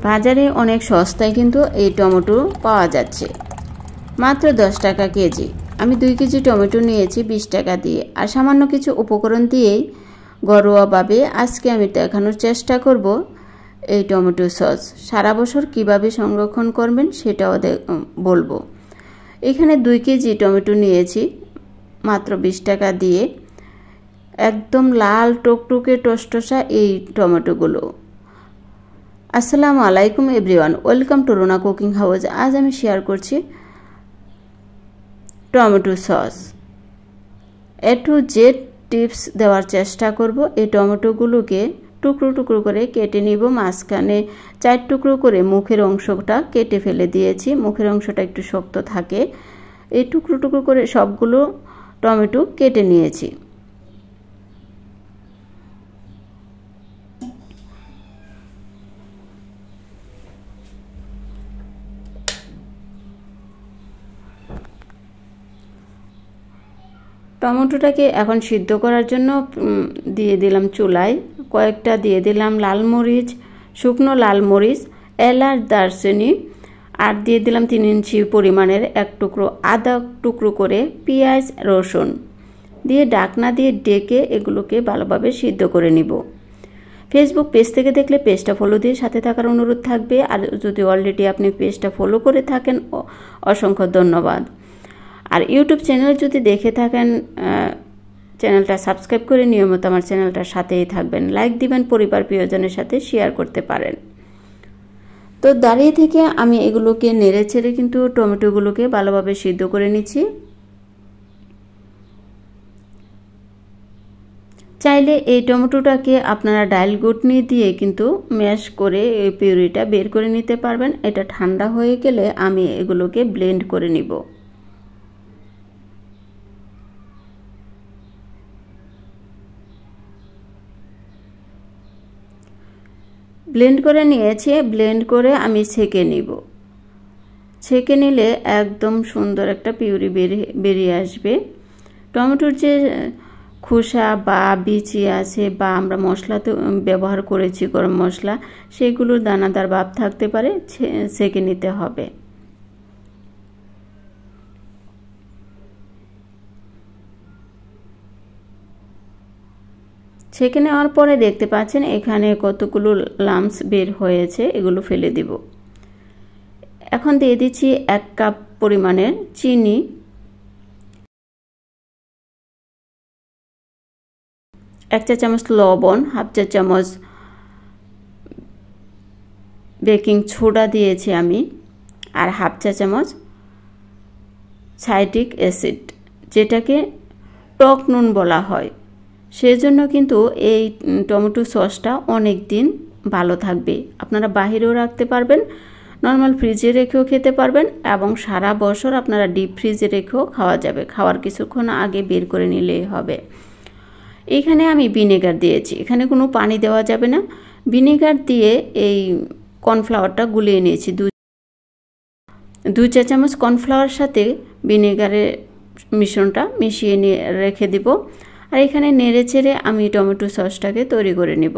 বাজারে অনেক সস্তায় কিন্তু এই টমেটো পাওয়া যাচ্ছে, মাত্র 10 টাকা কেজি। আমি 2 কেজি টমেটো নিয়েছি 20 টাকা দিয়ে। আর সামান্য কিছু উপকরণ দিয়েই ঘরোয়াভাবে আজকে আমি দেখানোর চেষ্টা করব এই টমেটো সস সারা বছর কিভাবে সংরক্ষণ করবেন সেটাও বলবো। এখানে 2 কেজি টমেটো নিয়েছি মাত্র 20 টাকা দিয়ে। একদম লাল টকটকে টসটসা এই টমেটোগুলো। আসসালামু আলাইকুম everyone, welcome to Runa cooking house. আজ আমি শেয়ার করছি tomato sauce. A to Z tips দেওয়ার চেষ্টা করব। এই টমেটোগুলোকে টুকরো টুকরো করে কেটে নিব। মাঝখানে 4 টুকরো করে মুখের অংশটা কেটে ফেলে দিয়েছি। মুখের অংশটা একটু শক্ত থাকে। এই টুকরো টুকরো করে সবগুলো টমেটো কেটে নিয়েছি। টমেটোটাকে এখন সিদ্ধ করার জন্য দিয়ে দিলাম চুলায়। কয়েকটা দিয়ে দিলাম লাল মরিচ, শুকনো লাল মরিচ, এলাচ, দারচিনি, আর দিয়ে দিলাম 3 ইঞ্চি পরিমাণের 1 টুকরো আদা, টুকরো করে পেঁয়াজ, রসুন দিয়ে ঢাকনা দিয়ে ডেকে এগুলোকে ভালোভাবে সিদ্ধ করে নিব। ফেসবুক পেজ থেকে দেখলে পেজটা ফলো দিয়ে সাথে থাকার অনুরোধ থাকবে। আর যদি অলরেডি আপনি পেজটা ফলো করে থাকেন অসংখ্য ধন্যবাদ। আর ইউটিউব চ্যানেল যদি দেখে থাকেন চ্যানেলটা সাবস্ক্রাইব করে নিয়মিত আমার চ্যানেলটার সাথেই থাকবেন। লাইক দিবেন, পরিবার প্রিয়জনের সাথে শেয়ার করতে পারেন। তো দাঁড়িয়ে থেকে আমি এগুলোকে নেড়ে ছেড়ে কিন্তু টমেটোগুলোকে ভালোভাবে সিদ্ধ করে নিচ্ছি। চাইলে এই টমেটোটাকে আপনারা ডাইল ঘুটনি দিয়ে কিন্তু ম্যাশ করে এই পিউরিটা বের করে নিতে পারবেন। এটা ঠান্ডা হয়ে গেলে আমি এগুলোকে ব্লেন্ড করে নিব। ব্লেন্ড করে নিয়েছি। ব্লেন্ড করে আমি ছেঁকে নিব। ছেঁকে নিলে একদম সুন্দর একটা পিউরি বেরিয়ে আসবে। টমেটোর যে খোসা বা বিচি আছে বা আমরা মশলাতে ব্যবহার করেছি গরম মশলা, সেগুলোর দানাদার ভাব থাকতে পারে, ছেঁকে নিতে হবে। ছেঁকে নেওয়ার পরে দেখতে পাচ্ছেন এখানে কতগুলো লাম্পস বের হয়েছে, এগুলো ফেলে দিব। এখন দিয়ে দিচ্ছি 1 কাপ পরিমাণের চিনি, 1 চা চামচ লবণ, 1/2 চা চামচ বেকিং সোডা দিয়েছি আমি, আর 1/2 চা চামচ সাইট্রিক অ্যাসিড, যেটাকে টক নুন বলা হয়। সেজন্য কিন্তু এই টমেটো সসটা অনেক দিন ভালো থাকবে। আপনারা বাহিরেও রাখতে পারবেন, নর্মাল ফ্রিজে রেখেও খেতে পারবেন, এবং সারা বছর আপনারা ডিপ ফ্রিজে রেখেও খাওয়া যাবে। খাওয়ার কিছুক্ষণ আগে বের করে নিলেই হবে। এখানে আমি ভিনেগার দিয়েছি, এখানে কোনো পানি দেওয়া যাবে না। ভিনেগার দিয়ে এই কর্নফ্লাওয়ারটা গুলিয়ে নিয়েছি। 2 চা চামচ কর্নফ্লাওয়ার সাথে ভিনেগারের মিশ্রণটা মিশিয়ে নিয়ে রেখে দিব। আর এখানে নেড়ে চেড়ে আমি টমেটো সসটাকে তৈরি করে নিব।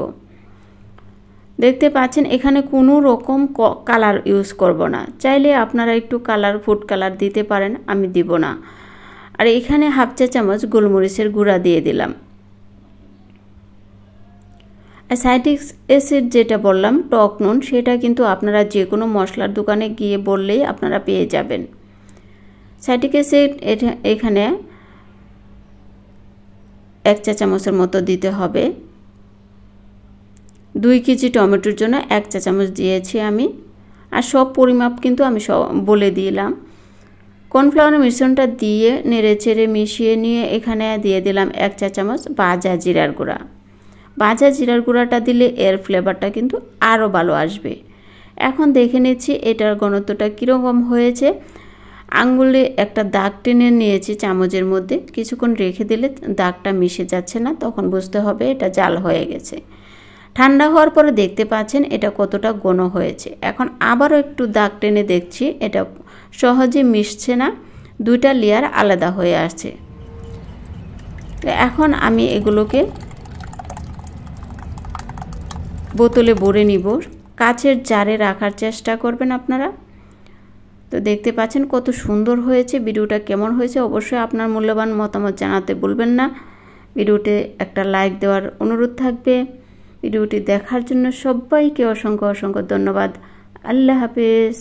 দেখতে পাচ্ছেন এখানে কোনো রকম কালার ইউজ করব না। চাইলে আপনারা একটু কালার, ফুড কালার দিতে পারেন, আমি দিব না। আর এখানে 1/2 চা চামচ গোলমরিচের গুঁড়া দিয়ে দিলাম। আর সাইট্রিক অ্যাসিড যেটা বললাম, টক নুন, সেটা কিন্তু আপনারা যে কোনো মশলার দোকানে গিয়ে বললেই আপনারা পেয়ে যাবেন। সাইট্রিক অ্যাসিড এখানে 1 চা চামচের মতো দিতে হবে। 2 কেজি টমেটোর জন্য 1 চা চামচ দিয়েছি আমি। আর সব পরিমাপ কিন্তু আমি বলে দিলাম। কর্নফ্লাওয়ারের মিশ্রণটা দিয়ে নেড়ে চেড়ে মিশিয়ে নিয়ে এখানে দিয়ে দিলাম 1 চা চামচ ভাজা জিরার গুঁড়া। ভাজা জিরার গুঁড়াটা দিলে এর ফ্লেভারটা কিন্তু আরও ভালো আসবে। এখন দেখে নিচ্ছি এটার ঘনত্বটা কীরকম হয়েছে। আঙ্গুলে একটা দাগ টেনে নিয়েছি চামচের মধ্যে। কিছুক্ষণ রেখে দিলে দাগটা মিশে যাচ্ছে না, তখন বুঝতে হবে এটা জাল হয়ে গেছে। ঠান্ডা হওয়ার পরে দেখতে পাচ্ছেন এটা কতটা ঘন হয়েছে। এখন আবারও একটু দাগ টেনে দেখছি, এটা সহজে মিশছে না, 2টা লেয়ার আলাদা হয়ে আসছে। এখন আমি এগুলোকে বোতলে ভরে নিব কাচের জারে রাখার চেষ্টা করবেন আপনারা। তো দেখতে পাচ্ছেন কত সুন্দর হয়েছে। ভিডিওটা কেমন হয়েছে অবশ্যই আপনার মূল্যবান মতামত জানাতে ভুলবেন না। ভিডিওতে একটা লাইক দেওয়ার অনুরোধ থাকবে। ভিডিওটি দেখার জন্য সবাইকে অসংখ্য অসংখ্য ধন্যবাদ। আল্লাহ হাফেজ।